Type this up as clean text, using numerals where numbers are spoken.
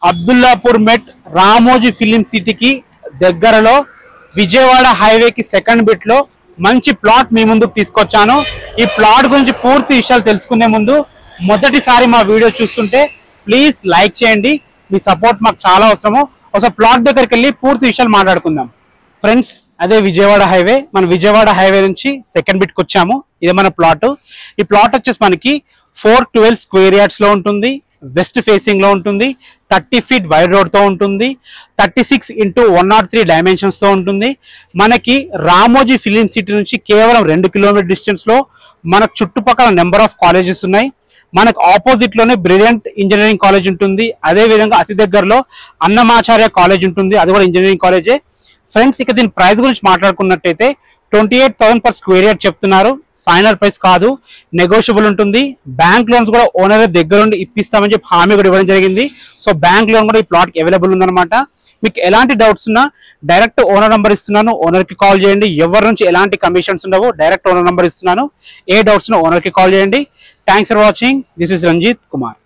అబ్దుల్లాపూర్ మెట్ Ramoji film సిటీకి దగ్గరలో విజయవాడ హైవేకి సెకండ్ బిట్ లో మంచి ప్లాట్ మీ ముందుకు తీసుకొచ్చాను. ఈ ప్లాట్ గురించి పూర్తి విషయాలు తెలుసుకునే ముందు మొదటిసారి మా వీడియో చూస్తుంటే ప్లీజ్ లైక్ చేయండి. మీ సపోర్ట్ మాకు చాలా అవసరము. ఒకసారి ప్లాట్ దగ్గరికి వెళ్ళి పూర్తి విషయాలు మాట్లాడుకుందాం. ఫ్రెండ్స్, అదే విజయవాడ హైవే. మనం విజయవాడ హైవే నుంచి సెకండ్ బిట్కి వచ్చాము. ఇదే మన ప్లాట్. ఈ ప్లాట్ వచ్చేసి మనకి 412 స్క్వేర్ యార్డ్స్ లో ఉంటుంది. వెస్ట్ ఫేసింగ్ లో ఉంటుంది. 30 ఫీట్ వైడ్ రోడ్ తో ఉంటుంది. 36x103 డైమెన్షన్స్ తో ఉంటుంది. మనకి రామోజీ ఫిలిం సిటీ నుంచి కేవలం 2 కిలోమీటర్ డిస్టెన్స్ లో మనకు చుట్టుపక్కల నెంబర్ ఆఫ్ కాలేజెస్ ఉన్నాయి. మనకు ఆపోజిట్ లోనే బ్రిలియంట్ ఇంజనీరింగ్ కాలేజ్ ఉంటుంది. అదే విధంగా అతి దగ్గరలో అన్నమాచార్య కాలేజ్ ఉంటుంది. అది కూడా ఇంజనీరింగ్ కాలేజే. ఫ్రెండ్స్, ఇక దీని ప్రైస్ గురించి మాట్లాడుకున్నట్టయితే 28,000 పర్ స్క్వేర్ యార్డ్ చెప్తున్నారు. ఫైనల్ ప్రైస్ కాదు, నెగోషియబుల్ ఉంటుంది. బ్యాంక్ లోన్స్ కూడా ఓనర్ దగ్గర నుండి ఇప్పిస్తామని చెప్పి హామీ కూడా ఇవ్వడం జరిగింది. సో బ్యాంక్ లోన్ కూడా ఈ ప్లాట్ కి అవైలబుల్ ఉందన్నమాట. మీకు ఎలాంటి డౌట్స్ ఉన్నా డైరెక్ట్ ఓనర్ నంబర్ ఇస్తున్నాను, ఓనర్ కి కాల్ చేయండి. ఎవరి నుంచి ఎలాంటి కమిషన్స్ ఉండవు, డైరెక్ట్ ఓనర్ నంబర్ ఇస్తున్నాను. ఏ డౌట్స్ ఉన్నా ఓనర్ కి కాల్ చేయండి. Thanks for watching. This is Ranjith Kumar.